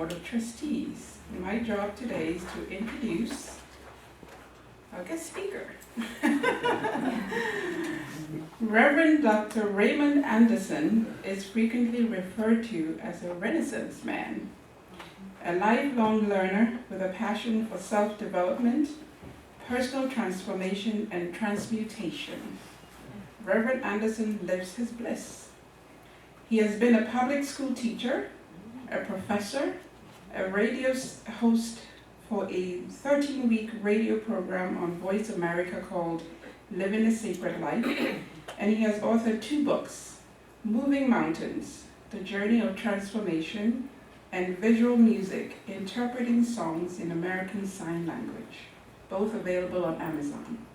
Board of Trustees. My job today is to introduce our guest speaker. Reverend Dr. Raymond Anderson is frequently referred to as a Renaissance man, a lifelong learner with a passion for self-development, personal transformation, and transmutation. Reverend Anderson lives his bliss. He has been a public school teacher, a professor, a radio host for a 13-week radio program on Voice America called Living a Sacred Life, and he has authored 2 books, Moving Mountains, The Journey of Transformation, and Visual Music, Interpreting Songs in American Sign Language, both available on Amazon.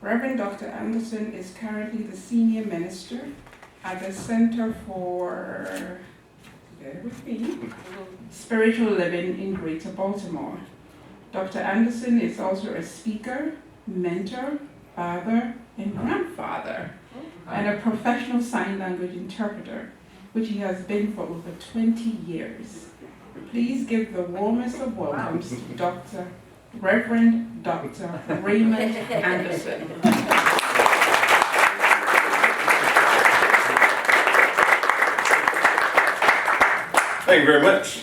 Reverend Dr. Anderson is currently the Senior Minister at the Center for Spiritual Living in Greater Baltimore. Dr. Anderson is also a speaker, mentor, father, and grandfather, and a professional sign language interpreter, which he has been for over 20 years. Please give the warmest of welcomes to Reverend Dr. Raymond Anderson. Thank you very much.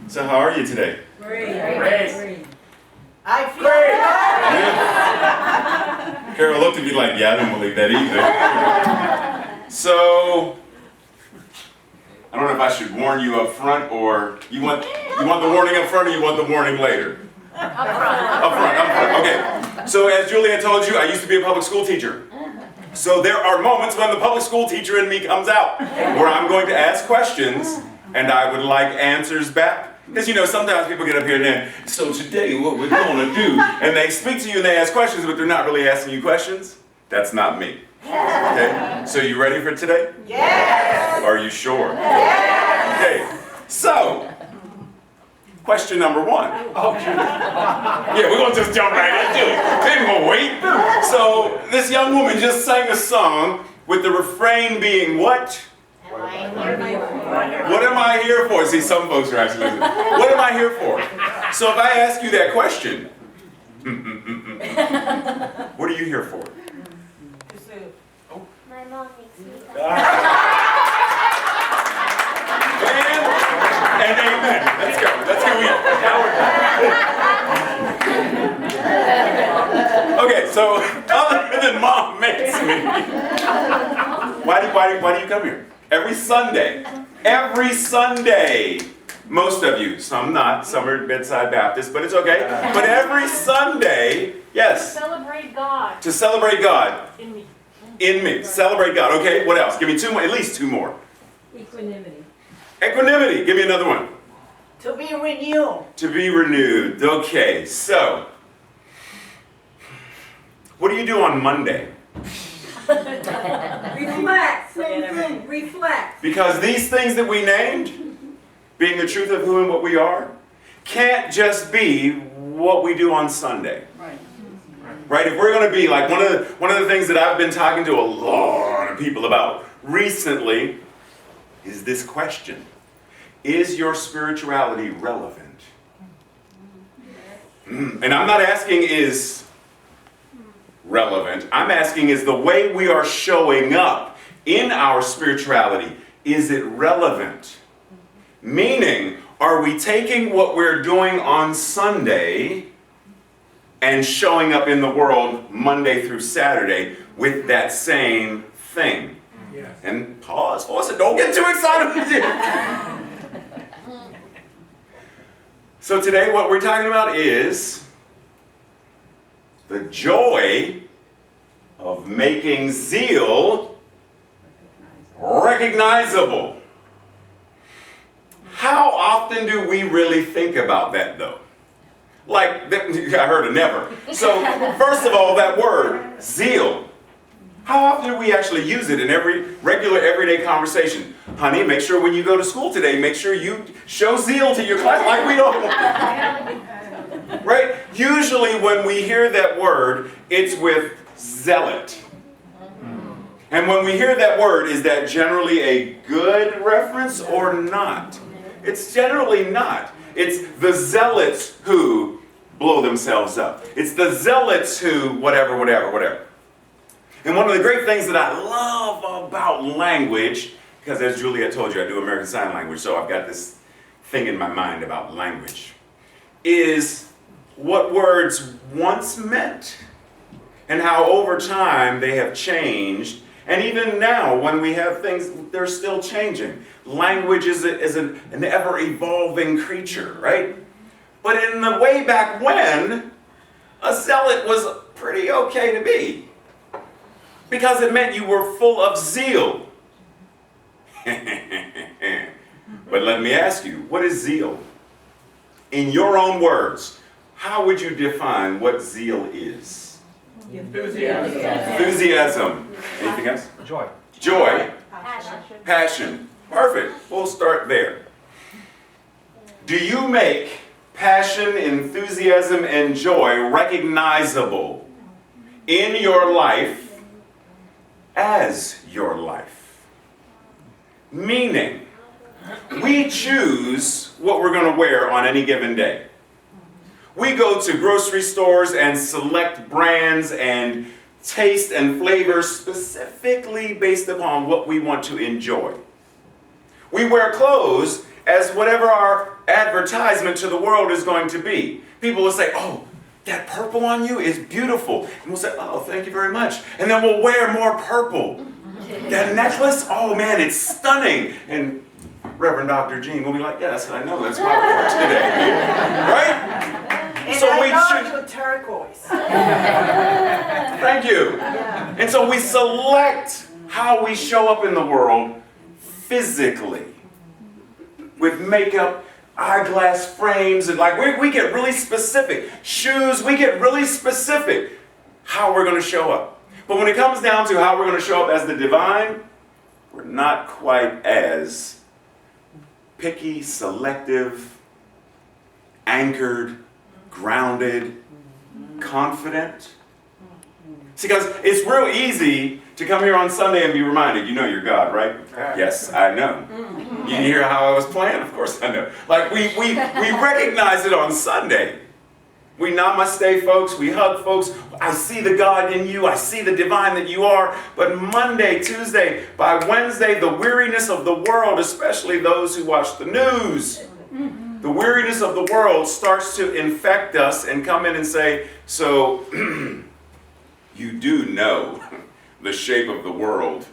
So how are you today? Great. I feel Yeah. Carol looked at me like, yeah, I didn't believe that either. So, I don't know if I should warn you up front, or you want the warning up front, or you want the warning later? Up front. Up front. Okay. So as Julia told you, I used to be a public school teacher. So there are moments when the public school teacher in me comes out, where I'm going to ask questions, and I would like answers back. Because sometimes people get up here and then, so today what we're going to do, and they speak to you and they ask questions, but they're not really asking you questions. That's not me. Okay? So you ready for today? Yes. Are you sure? Yes. Okay. So, question number 1. Yeah, we're going to just jump right into it. Then we'll wait. So, this young woman just sang a song with the refrain being what? What am I here for? See, some folks are actually listening. What am I here for? So if I ask you that question, what are you here for? My mom makes me And amen. Let's go. Let's go. Okay, so other than mom makes me, why do you come here? Every Sunday, most of you, some not, some are bedside Baptists, but it's okay. But every Sunday, yes. Celebrate God. To celebrate God. In me. In me. Celebrate God. Okay, what else? Give me 2 more, at least 2 more. Equanimity. Equanimity. Give me another one. To be renewed. To be renewed. Okay, so, what do you do on Monday? Reflect. Same thing. Reflect. Because these things that we named, being the truth of who and what we are, can't just be what we do on Sunday. Right? If we're going to be like one of the things that I've been talking to a lot of people about recently is this question. Is your spirituality relevant? And I'm not asking is relevant. I'm asking is the way we are showing up in our spirituality, is it relevant? Meaning, are we taking what we're doing on Sunday and showing up in the world Monday through Saturday with that same thing? Yes. And pause for a second. Don't get too excited. So today what we're talking about is the joy of making zeal recognizable. How often do we really think about that though? Like, I heard a never. So, first of all, that word, zeal. How often do we actually use it in every regular, everyday conversation? Honey, make sure when you go to school today, make sure you show zeal to your class like we don't. Right? Usually when we hear that word, it's with zealot. And when we hear that word, is that generally a good reference or not? It's generally not. It's the zealots who blow themselves up. It's the zealots who whatever. And one of the great things that I love about language, because as Juliet told you, I do American Sign Language, so I've got this thing in my mind about language, is what words once meant and how over time they have changed. And even now, when we have things, they're still changing. Language is an ever-evolving creature, right? But in the way back when, a zealot was pretty okay to be, because it meant you were full of zeal. But let me ask you, what is zeal? In your own words, how would you define what zeal is? Enthusiasm. Anything else? Joy. Joy. Passion. Passion. Perfect. We'll start there. Do you make passion, enthusiasm, and joy recognizable in your life as your life? Meaning, we choose what we're going to wear on any given day. We go to grocery stores and select brands and taste and flavors specifically based upon what we want to enjoy. We wear clothes as whatever our advertisement to the world is going to be. People will say, oh, that purple on you is beautiful. And we'll say, oh, thank you very much. And then we'll wear more purple. That necklace, oh man, it's stunning. And Reverend Dr. Jean will be like, yes, I know, that's my word today. Right? And So we I know should- it's with turquoise. Thank you. Yeah. And so we select how we show up in the world physically. With makeup, eyeglass frames, and like we get really specific. Shoes, we get really specific how we're going to show up. But when it comes down to how we're going to show up as the divine, we're not quite as picky, selective, anchored, grounded, confident. See, because it's real easy to come here on Sunday and be reminded, you know you're God, right? Yes, I know. You hear how I was playing? Of course I know. Like, we recognize it on Sunday. We namaste folks, we hug folks. I see the God in you, I see the divine that you are. But Monday, Tuesday, by Wednesday, the weariness of the world, especially those who watch the news, the weariness of the world starts to infect us and come in and say, so you do know the shape of the world.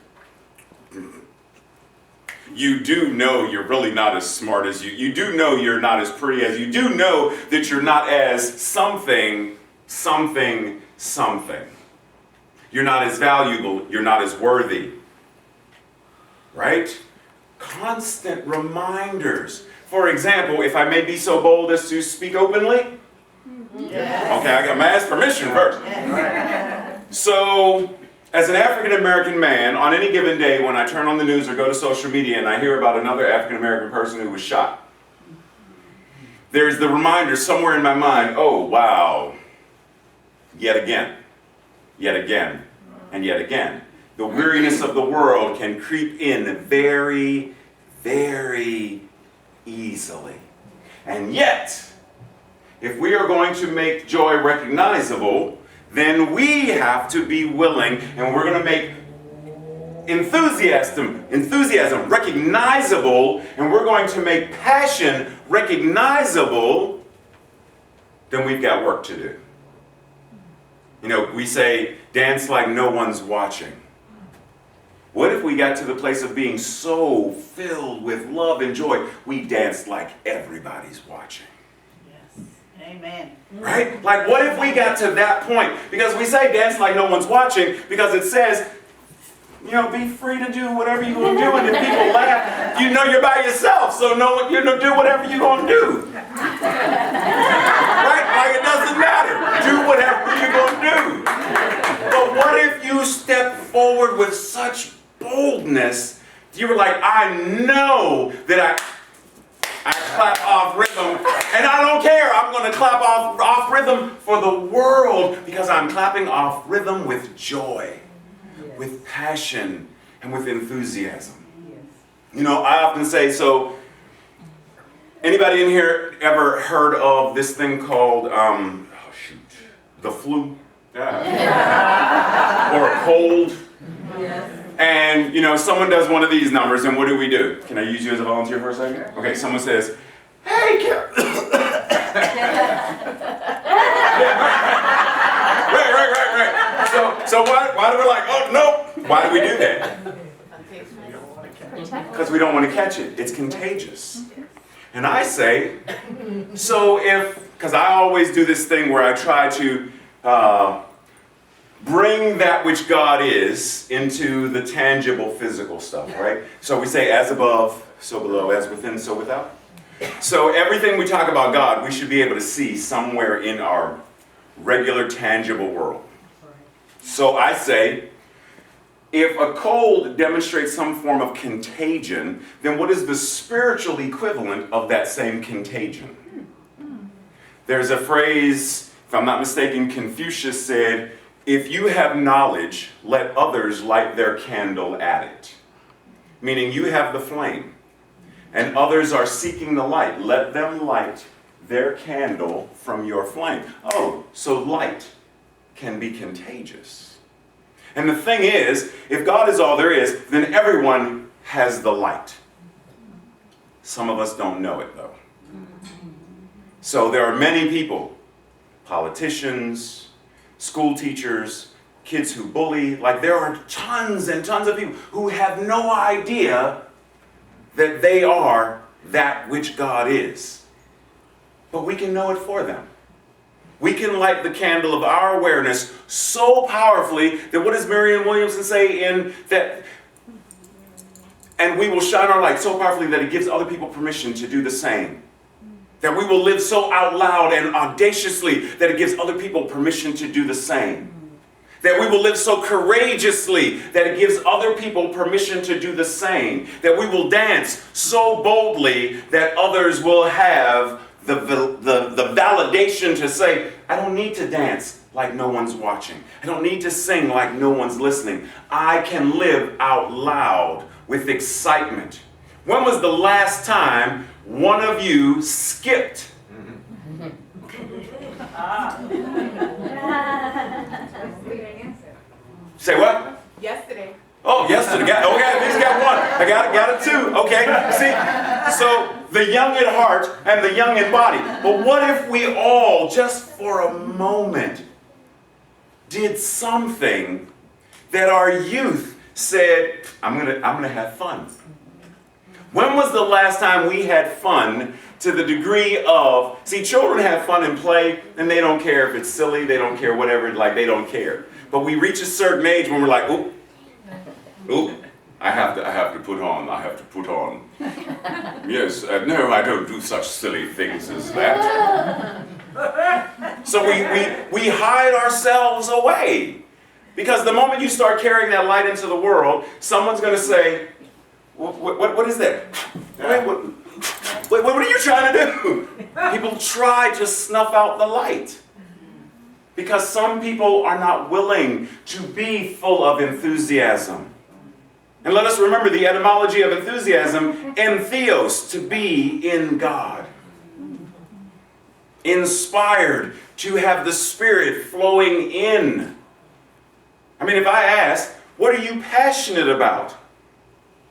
You do know you're really not as smart as you. You do know you're not as pretty as you. Do know that you're not as something. You're not as valuable. You're not as worthy. Right? Constant reminders. For example, if I may be so bold as to speak openly. Yes. Okay, I got my ask permission first. So, as an African American man, on any given day when I turn on the news or go to social media and I hear about another African American person who was shot, there's the reminder somewhere in my mind, oh wow, yet again, and yet again. The weariness of the world can creep in very, very easily. And yet, if we are going to make joy recognizable, then we have to be willing, and we're going to make enthusiasm recognizable, and we're going to make passion recognizable, then we've got work to do. You know, we say, dance like no one's watching. What if we got to the place of being so filled with love and joy, we danced like everybody's watching? Amen. Right? Like, what if we got to that point? Because we say dance like no one's watching because it says, you know, be free to do whatever you're going to do. And if people laugh, you know you're by yourself. So no, you know, do whatever you're going to do. Right? Like, it doesn't matter. Do whatever you're going to do. But what if you step forward with such boldness, you were like, I know that I clap off rhythm, and I don't care. I'm going to clap off rhythm for the world because I'm clapping off rhythm with joy, with passion, and with enthusiasm. You know, I often say, so Anybody in here ever heard of this thing called, the flu? Yeah. Or a cold? Yes. And, someone does one of these numbers, and what do? Can I use you as a volunteer for a second? Okay, someone says, hey, Right. So why do we like, oh, no? Why do we do that? Because we don't want to catch it. It's contagious. And I say, because I always do this thing where I try to bring that which God is into the tangible physical stuff, right? So we say, as above, so below, as within, so without. So everything we talk about God, we should be able to see somewhere in our regular tangible world. So I say, if a cold demonstrates some form of contagion, then what is the spiritual equivalent of that same contagion? There's a phrase, if I'm not mistaken, Confucius said, if you have knowledge, let others light their candle at it. Meaning you have the flame, and others are seeking the light. Let them light their candle from your flame. Oh, so light can be contagious. And the thing is, if God is all there is, then everyone has the light. Some of us don't know it, though. So there are many people, politicians, school teachers, kids who bully, like there are tons and tons of people who have no idea that they are that which God is. But we can know it for them. We can light the candle of our awareness so powerfully that what does Marianne Williamson say in that? And we will shine our light so powerfully that it gives other people permission to do the same. That we will live so out loud and audaciously that it gives other people permission to do the same. That we will live so courageously that it gives other people permission to do the same. That we will dance so boldly that others will have the validation to say, I don't need to dance like no one's watching. I don't need to sing like no one's listening. I can live out loud with excitement. When was the last time one of you skipped? Say what? Yesterday. Oh, yesterday. Okay, at least got one. I got it too. Okay, see? So the young at heart and the young in body. But what if we all, just for a moment, did something that our youth said, I'm gonna have fun? When was the last time we had fun to the degree of, see, children have fun and play, and they don't care if it's silly, they don't care whatever, like they don't care. But we reach a certain age when we're like, oop, I have to put on. Yes, no, I don't do such silly things as that. So we hide ourselves away. Because the moment you start carrying that light into the world, someone's going to say, what is that? What are you trying to do? People try to snuff out the light. Because some people are not willing to be full of enthusiasm. And let us remember the etymology of enthusiasm, entheos, to be in God. Inspired, to have the Spirit flowing in. I mean, if I ask, what are you passionate about?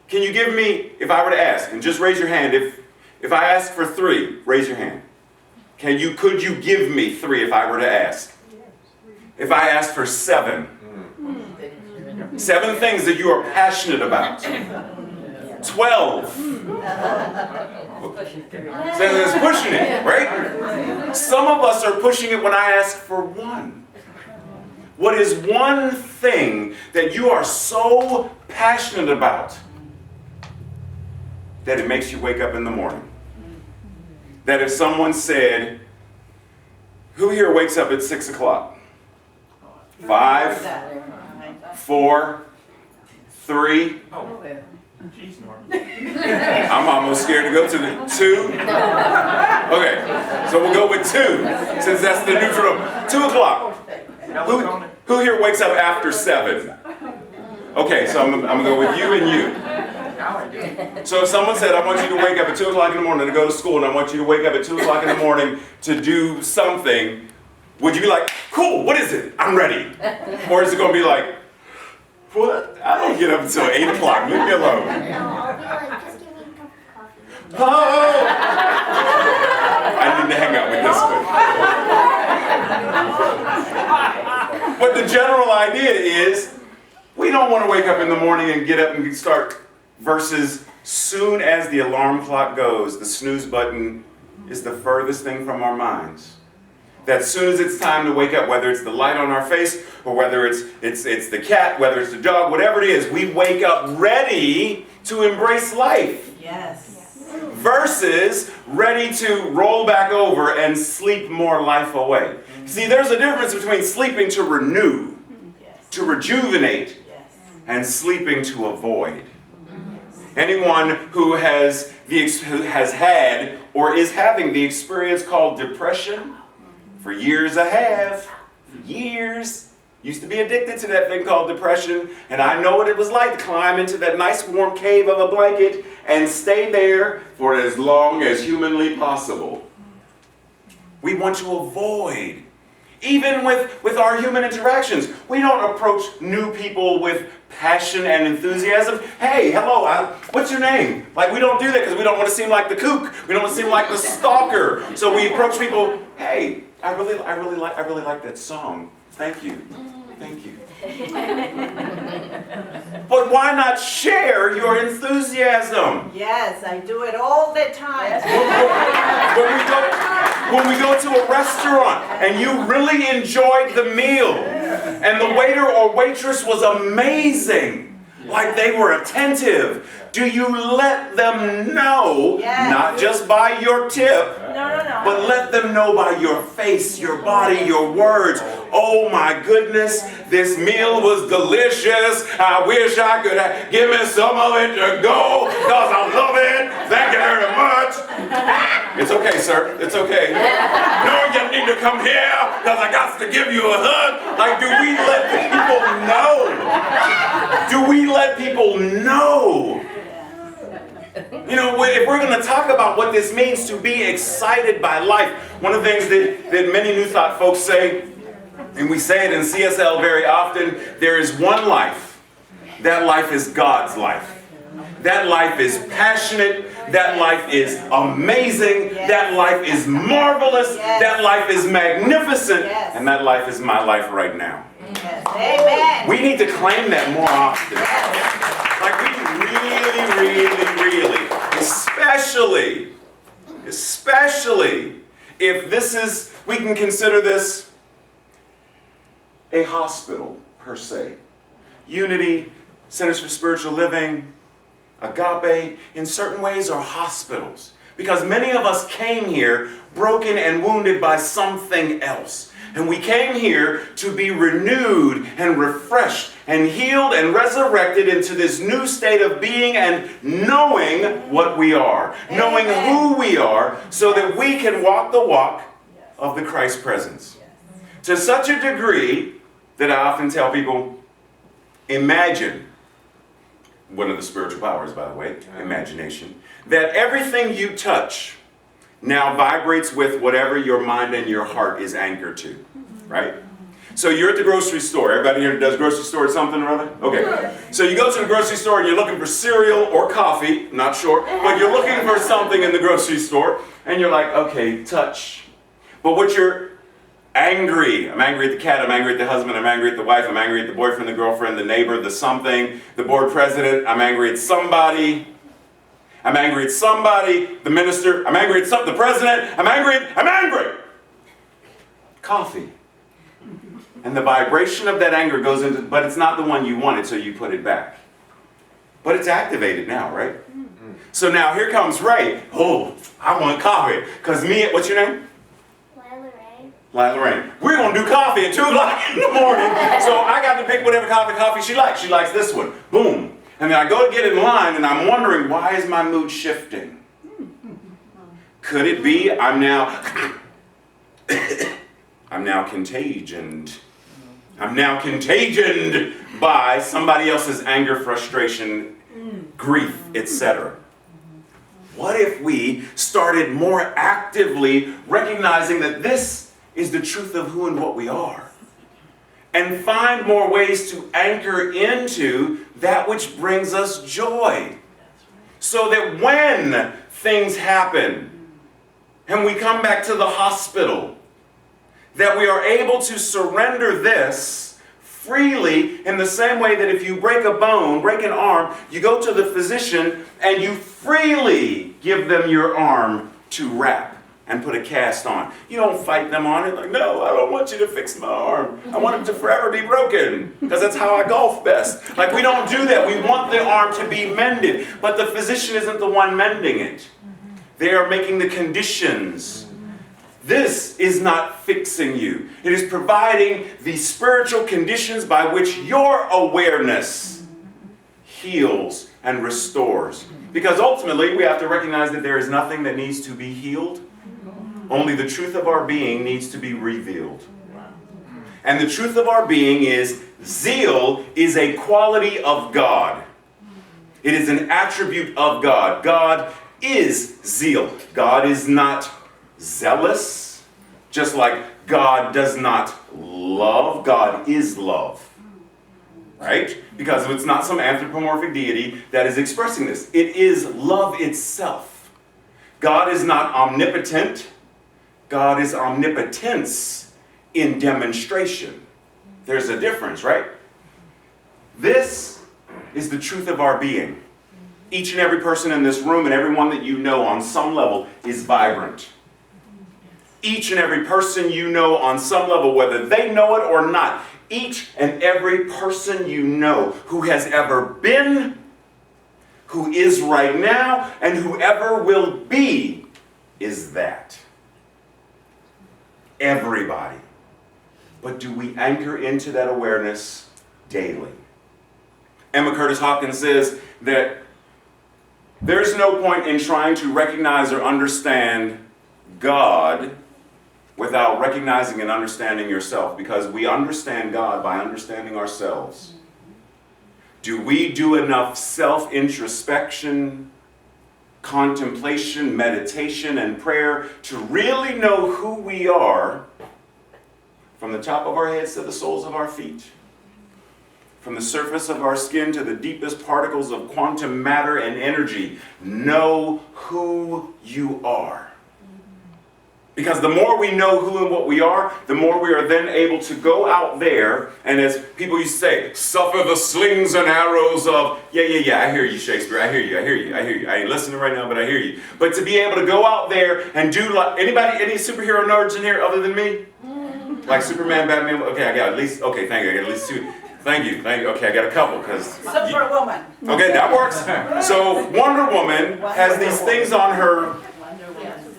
Can you give me, if I were to ask, and just raise your hand, if I ask for 3, raise your hand. Could you give me 3 if I were to ask? If I ask for 7. 7 things that you are passionate about. 12. So it's pushing it, right? Some of us are pushing it when I ask for 1. What is one thing that you are so passionate about that it makes you wake up in the morning? That if someone said, who here wakes up at 6 o'clock? 5, 4, 3. I'm almost scared to go to the 2. Okay, so we'll go with 2, since that's the neutral. 2 o'clock. Who here wakes up after 7? Okay, so I'm going to go with you and you. So if someone said, I want you to wake up at 2 o'clock in the morning to go to school, and I want you to wake up at 2 o'clock in the morning to do something, would you be like, cool, what is it? I'm ready. Or is it going to be like, what? I don't get up until 8 o'clock. Leave me alone. No, I'll be like, just give me a cup of coffee. Oh! I need to hang out with this one. But the general idea is, we don't want to wake up in the morning and get up and start versus soon as the alarm clock goes, the snooze button is the furthest thing from our minds. That as soon as it's time to wake up, whether it's the light on our face, or whether it's the cat, whether it's the dog, whatever it is, we wake up ready to embrace life. Yes. Versus ready to roll back over and sleep more life away. See, there's a difference between sleeping to renew, to rejuvenate, and sleeping to avoid. Anyone who has had or is having the experience called depression, for years I have, for years, used to be addicted to that thing called depression, and I know what it was like to climb into that nice warm cave of a blanket and stay there for as long as humanly possible. We want to avoid. Even with our human interactions, we don't approach new people with passion and enthusiasm. Hey, hello, what's your name? Like, we don't do that because we don't want to seem like the kook. We don't want to seem like the stalker. So we approach people, hey, I really like that song. Thank you. Thank you. But why not share your enthusiasm? Yes, I do it all the time. When we go to a restaurant and you really enjoyed the meal and the waiter or waitress was amazing, like they were attentive, do you let them know, not just by your tip, but let them know by your face, your body, your words, oh my goodness, this meal was delicious. I wish I could give me some of it to go because I love it. Thank you very much. It's okay, sir. It's okay. No, you need to come here because I got to give you a hug. Like, do we let people know? Do we let people know? You know, if we're going to talk about what this means to be excited by life, one of the things that many New Thought folks say, and we say it in CSL very often, there is one life. That life is God's life. That life is passionate. That life is amazing. That life is marvelous. That life is magnificent. And that life is my life right now. Amen. We need to claim that more often. Like, we really, especially if this is, we can consider this a hospital, per se. Unity, Centers for Spiritual Living, Agape, in certain ways are hospitals. Because many of us came here broken and wounded by something else. And we came here to be renewed and refreshed and healed and resurrected into this new state of being and knowing what we are, knowing who we are, so that we can walk the walk of the Christ presence. To such a degree that I often tell people, imagine, one of the spiritual powers, by the way, imagination, that everything you touch now vibrates with whatever your mind and your heart is anchored to, right? So you're at the grocery store. Everybody here does grocery store something or other? Okay. So you go to the grocery store and you're looking for cereal or coffee, not sure, but you're looking for something in the grocery store and you're like, okay, touch. But what you're angry. I'm angry at the cat, I'm angry at the husband, I'm angry at the wife, I'm angry at the boyfriend, the girlfriend, the neighbor, the something, the board president, I'm angry at somebody. I'm angry at somebody, the minister, I'm angry at the president, I'm angry. Coffee. And the vibration of that anger goes into, but it's not the one you wanted, so you put it back. But it's activated now, right? So now here comes Ray. Oh, I want coffee. Because what's your name? Lila Rain. We're going to do coffee at 2 o'clock in the morning. So I got to pick whatever coffee she likes. She likes this one. Boom. And then I go to get in line and I'm wondering, why is my mood shifting? Could it be I'm now contagioned. I'm now contagioned by somebody else's anger, frustration, grief, etc. What if we started more actively recognizing that this is the truth of who and what we are? And find more ways to anchor into that which brings us joy. So that when things happen and we come back to the hospital, that we are able to surrender this freely in the same way that if you break a bone, break an arm, you go to the physician and you freely give them your arm to wrap and put a cast on. You don't fight them on it like, no, I don't want you to fix my arm. I want it to forever be broken because that's how I golf best. Like, we don't do that. We want the arm to be mended, but the physician isn't the one mending it. They are making the conditions. This is not fixing you. It is providing the spiritual conditions by which your awareness heals and restores. Because ultimately, we have to recognize that there is nothing that needs to be healed. Only the truth of our being needs to be revealed. And the truth of our being is, zeal is a quality of God. It is an attribute of God. God is zeal. God is not zealous, just like God does not love. God is love. Right? Because it's not some anthropomorphic deity that is expressing this. It is love itself. God is not omnipotent. God is omnipotence in demonstration. There's a difference, right? This is the truth of our being. Each and every person in this room and everyone that you know on some level is vibrant. Each and every person you know on some level, whether they know it or not, each and every person you know who has ever been, who is right now, and whoever will be is that. Everybody. But do we anchor into that awareness daily? Emma Curtis Hopkins says that there's no point in trying to recognize or understand God without recognizing and understanding yourself, because we understand God by understanding ourselves. Do we do enough self-introspection, contemplation, meditation, and prayer to really know who we are from the top of our heads to the soles of our feet? From the surface of our skin to the deepest particles of quantum matter and energy. Know who you are. Because the more we know who and what we are, the more we are then able to go out there, and as people used to say, suffer the slings and arrows of, yeah, I hear you, Shakespeare, I hear you. I ain't listening right now, but I hear you. But to be able to go out there and do like, any superhero nerds in here other than me? Like Superman, Batman, okay, I got at least, okay, thank you, I got at least two. Thank you, okay, I got a couple, because... Superwoman. Okay, that works. So Wonder Woman has these things on her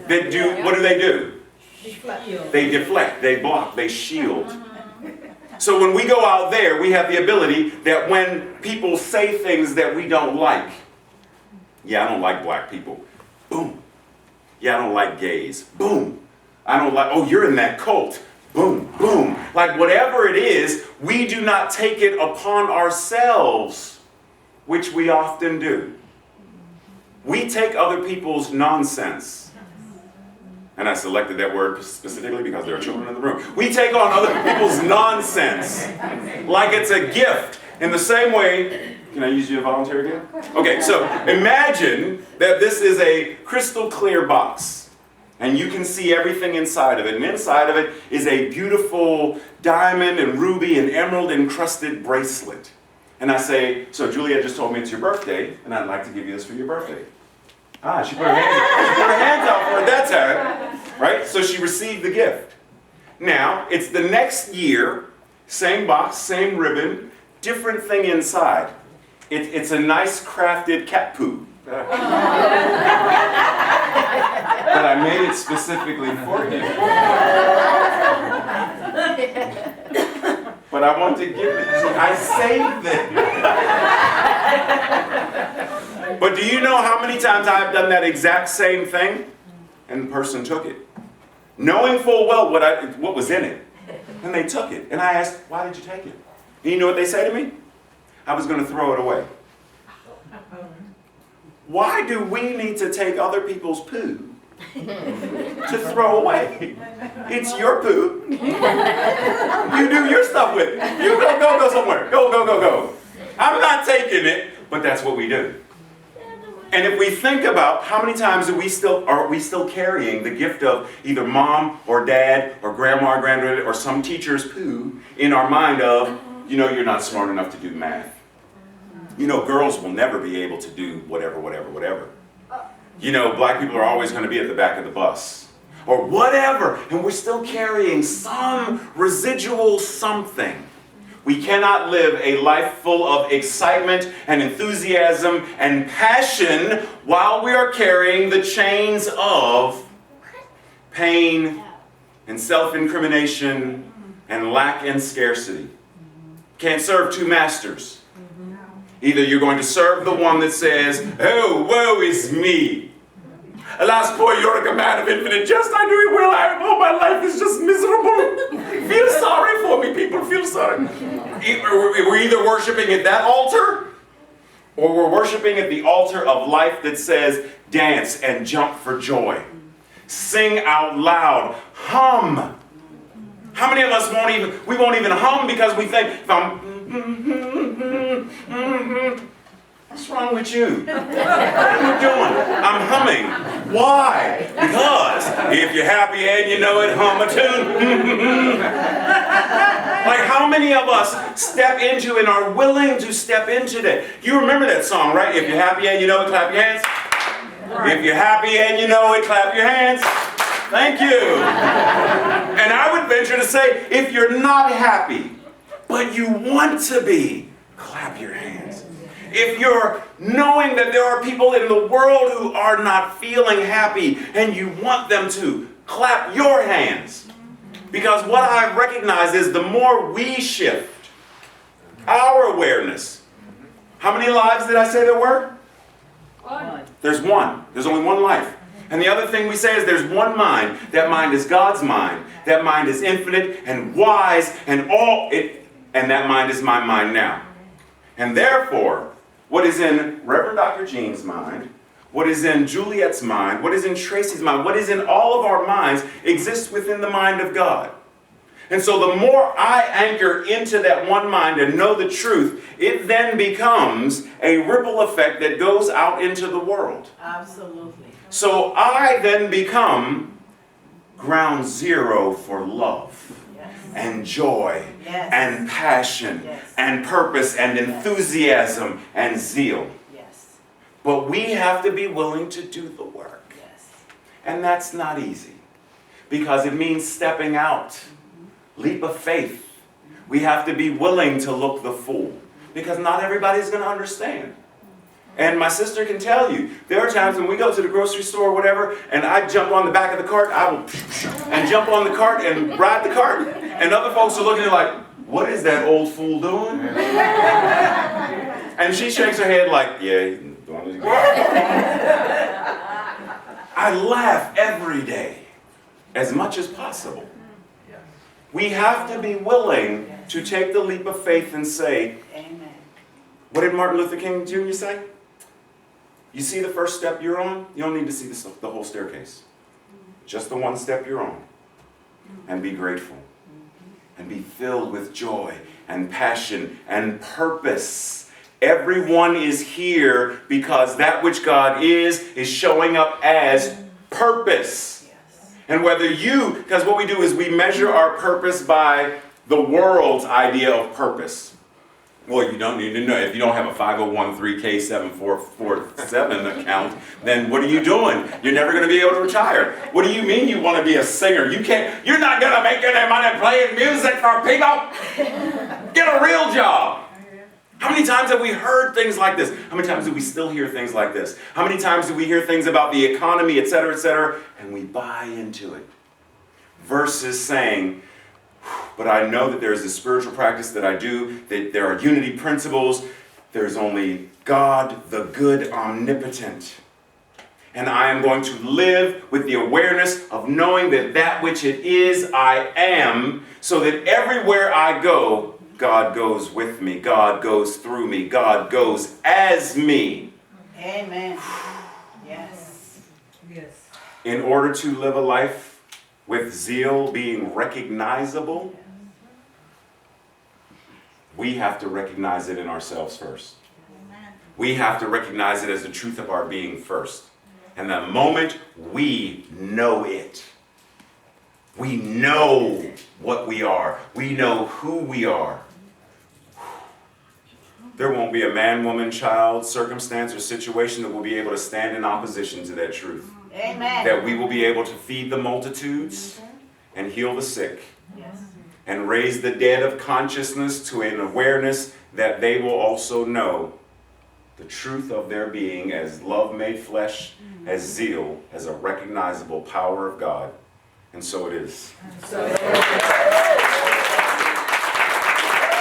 that do, what do? They deflect, they block, they shield. So when we go out there, we have the ability that when people say things that we don't like, yeah, I don't like black people, boom. Yeah, I don't like gays, boom. I don't like, oh, you're in that cult, boom, boom. Like whatever it is, we do not take it upon ourselves, which we often do. We take other people's nonsense. And I selected that word specifically because there are children in the room. We take on other people's nonsense like it's a gift. In the same way, can I use you a voluntary gift? Okay, so imagine that this is a crystal clear box. And you can see everything inside of it. And inside of it is a beautiful diamond and ruby and emerald encrusted bracelet. And I say, so Juliet just told me it's your birthday, and I'd like to give you this for your birthday. Ah, she put her hands out for it that time, right? So she received the gift. Now, it's the next year, same box, same ribbon, different thing inside. It's a nice crafted cat poo. But I made it specifically for you. But I want to give it to you. I saved it. But do you know how many times I've done that exact same thing? And the person took it. Knowing full well what was in it. And they took it. And I asked, why did you take it? And you know what they say to me? I was going to throw it away. why do we need to take other people's poo to throw away? It's your poo. You do your stuff with it. You go somewhere. Go. I'm not taking it, but that's what we do. And if we think about how many times are we still carrying the gift of either mom or dad or grandma or granddad or some teacher's poo in our mind of, you're not smart enough to do math. Girls will never be able to do whatever. Black people are always going to be at the back of the bus. Or whatever. And we're still carrying some residual something. We cannot live a life full of excitement and enthusiasm and passion while we are carrying the chains of pain and self-incrimination and lack and scarcity. Can't serve two masters. Either you're going to serve the one that says, oh, woe is me. Alas, poor Yorick, a man of infinite jest, I do it well. My life is just miserable. Feel sorry for me, people, feel sorry. We're either worshiping at that altar, or we're worshiping at the altar of life that says, dance and jump for joy. Sing out loud. Hum. How many of us won't even hum because we think, if I'm what's wrong with you? What are you doing? I'm humming. Why? Because if you're happy and you know it, hum a tune. Like how many of us step into and are willing to step into that? You remember that song, right? If you're happy and you know it, clap your hands. If you're happy and you know it, clap your hands. Thank you. And I would venture to say, if you're not happy, but you want to be, clap your hands. If you're knowing that there are people in the world who are not feeling happy and you want them to, clap your hands. Because what I recognize is the more we shift our awareness. How many lives did I say there were? One. There's one. There's only one life. And the other thing we say is there's one mind. That mind is God's mind. That mind is infinite and wise and and that mind is my mind now. And therefore, what is in Reverend Dr. Jean's mind, what is in Juliet's mind, what is in Tracy's mind, what is in all of our minds exists within the mind of God. And so the more I anchor into that one mind and know the truth, it then becomes a ripple effect that goes out into the world. Absolutely. So I then become ground zero for love. And joy, yes. And passion, yes. And purpose, and enthusiasm, and zeal. Yes. But we have to be willing to do the work. Yes. And that's not easy, because it means stepping out. Leap of faith. We have to be willing to look the fool, because not everybody's going to understand. And my sister can tell you, there are times when we go to the grocery store or whatever, and I jump on the back of the cart, and jump on the cart and ride the cart. And other folks are looking at like, what is that old fool doing? And she shakes her head like, yeah, he's doing it again. I laugh every day, as much as possible. We have to be willing to take the leap of faith and say, amen. What did Martin Luther King Jr. say? You see the first step you're on? You don't need to see the whole staircase. Just the one step you're on. And be grateful. And be filled with joy and passion and purpose. Everyone is here because that which God is showing up as purpose. And whether because what we do is we measure our purpose by the world's idea of purpose. Well, you don't need to know. If you don't have a 501(k)7447 account, then what are you doing? You're never going to be able to retire. What do you mean you want to be a singer? You're not going to make any money playing music for people. Get a real job. How many times have we heard things like this? How many times do we still hear things like this? How many times do we hear things about the economy, et cetera, and we buy into it? Versus saying, but I know that there is a spiritual practice that I do, that there are unity principles. There's only God, the good omnipotent. And I am going to live with the awareness of knowing that that which it is, I am, so that everywhere I go, God goes with me. God goes through me. God goes as me. Amen. Yes. Yes. In order to live a life with zeal being recognizable, we have to recognize it in ourselves first. We have to recognize it as the truth of our being first. And the moment we know it, we know what we are, we know who we are, there won't be a man, woman, child, circumstance, or situation that will be able to stand in opposition to that truth. Amen. That we will be able to feed the multitudes and heal the sick. Yes. And raise the dead of consciousness to an awareness that they will also know the truth of their being as love made flesh, as zeal, as a recognizable power of God. And so it is. So